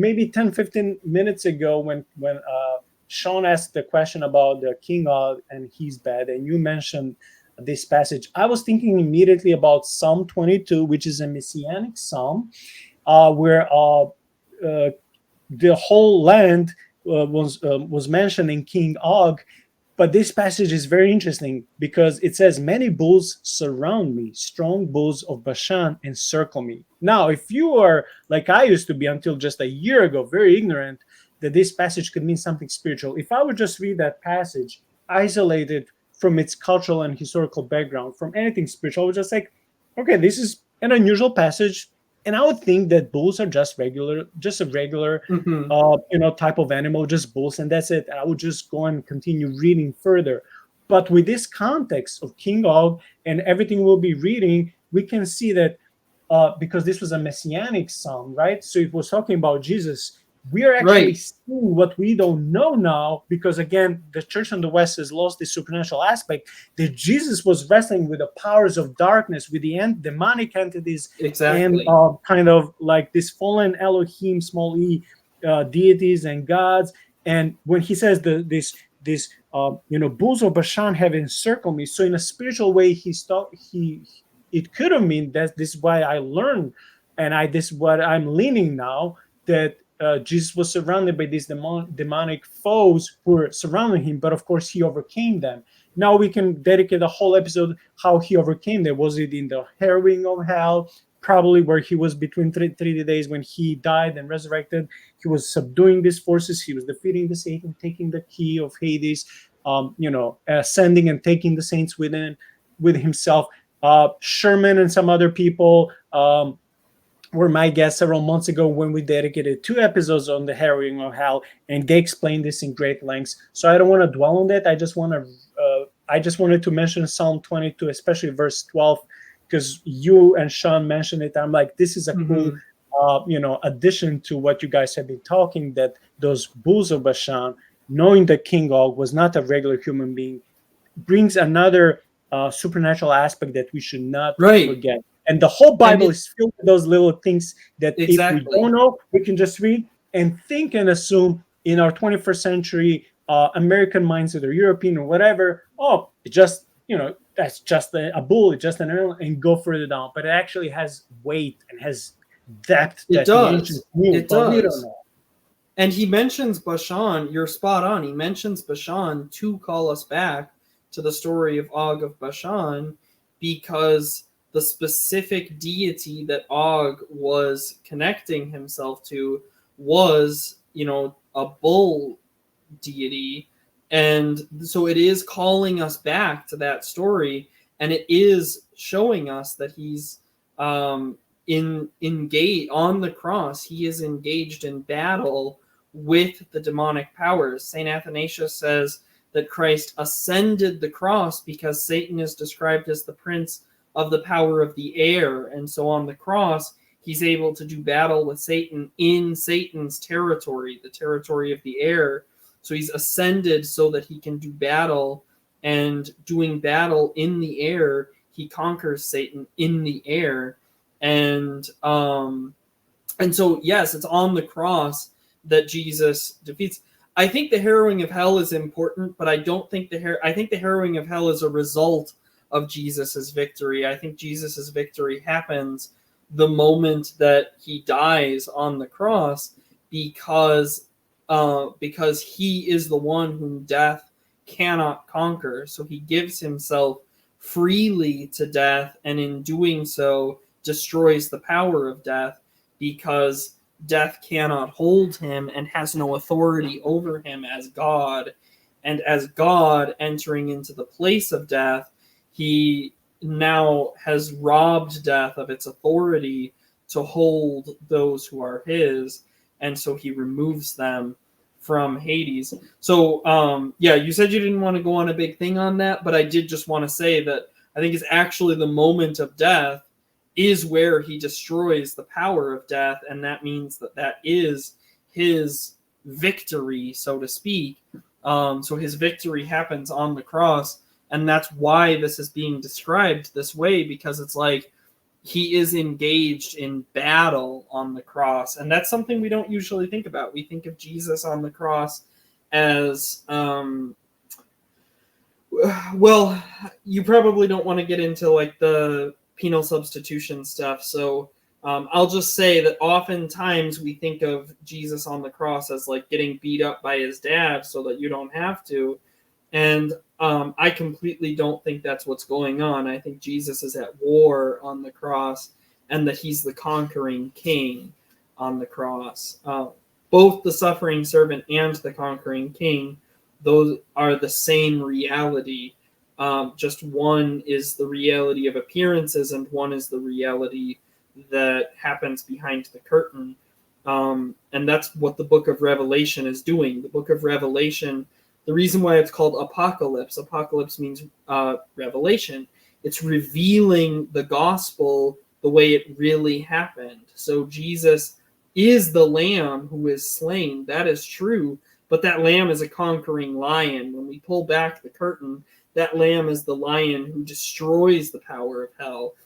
maybe 10, 15 minutes ago when Sean asked the question about the king Og and his bed, and you mentioned this passage, I was thinking immediately about Psalm 22, which is a messianic psalm, where the whole land was mentioned in King Og. But this passage is very interesting because it says, many bulls surround me, strong bulls of Bashan encircle me. Now, if you are like I used to be until just a year ago, very ignorant that this passage could mean something spiritual, if I would just read that passage isolated from its cultural and historical background, from anything spiritual, I would just like, okay, this is an unusual passage. And I would think that bulls are just a regular, type of animal, just bulls, and that's it. I would just go and continue reading further. But with this context of King Og and everything we'll be reading, we can see that because this was a messianic psalm, right? So it was talking about Jesus. We are actually seeing what we don't know now, because again, the church in the West has lost this supernatural aspect, that Jesus was wrestling with the powers of darkness, with the demonic entities, and kind of like this fallen Elohim, small e, deities and gods. And when he says this bulls of Bashan have encircled me, so in a spiritual way, it could have mean that this is why I learned, and this is what I'm leaning now, that Jesus was surrounded by these demonic foes who were surrounding him, but of course he overcame them. Now we can dedicate a whole episode how he overcame them. Was it in the harrowing of hell? Probably where he was between 30 days when he died and resurrected. He was subduing these forces. He was defeating the Satan, taking the key of Hades, ascending and taking the saints with himself. Sherman and some other people were my guests several months ago when we dedicated 2 episodes on the harrowing of hell, and they explained this in great lengths. So I don't want to dwell on that. I just wanted to mention Psalm 22, especially verse 12, because you and Sean mentioned it. I'm like, this is a cool, addition to what you guys have been talking, that those bulls of Bashan, knowing that King Og was not a regular human being, brings another supernatural aspect that we should not forget. And the whole Bible is filled with those little things that if we don't know, we can just read and think and assume in our 21st century American mindset or European or whatever, it just, that's just a bull, it's just an animal, and go further down. But it actually has weight and has depth. It does. It does. We don't know. And he mentions Bashan, you're spot on. He mentions Bashan to call us back to the story of Og of Bashan, because the specific deity that Og was connecting himself to was, a bull deity. And so it is calling us back to that story, and it is showing us that he's engaged on the cross. He is engaged in battle with the demonic powers. St. Athanasius says that Christ ascended the cross because Satan is described as the prince of the power of the air, and so on the cross he's able to do battle with Satan in Satan's territory, the territory of the air. So he's ascended so that he can do battle, and doing battle in the air, he conquers Satan in the air. And so yes, it's on the cross that Jesus defeats. I think the harrowing of hell is important, but I don't think I think the harrowing of hell is a result of Jesus's victory. I think Jesus's victory happens the moment that he dies on the cross, because he is the one whom death cannot conquer. So he gives himself freely to death, and in doing so destroys the power of death, because death cannot hold him and has no authority over him as God. And as God entering into the place of death, he now has robbed death of its authority to hold those who are his, and so he removes them from Hades. So, you said you didn't want to go on a big thing on that, but I did just want to say that I think it's actually the moment of death is where he destroys the power of death, and that means that is his victory, so to speak. So his victory happens on the cross, and that's why this is being described this way, because it's like he is engaged in battle on the cross, and that's something we don't usually think about. We think of Jesus on the cross as well, you probably don't want to get into like the penal substitution stuff, so I'll just say that oftentimes we think of Jesus on the cross as like getting beat up by his dad so that you don't have to. And I completely don't think that's what's going on. I think Jesus is at war on the cross, and that he's the conquering king on the cross. Both the suffering servant and the conquering king, those are the same reality. Just one is the reality of appearances, and one is the reality that happens behind the curtain. And that's what the book of Revelation is doing. The book of Revelation, the reason why it's called apocalypse means revelation. It's revealing the gospel the way it really happened. So Jesus is the lamb who is slain. That is true. But that lamb is a conquering lion. When we pull back the curtain, that lamb is the lion who destroys the power of hell.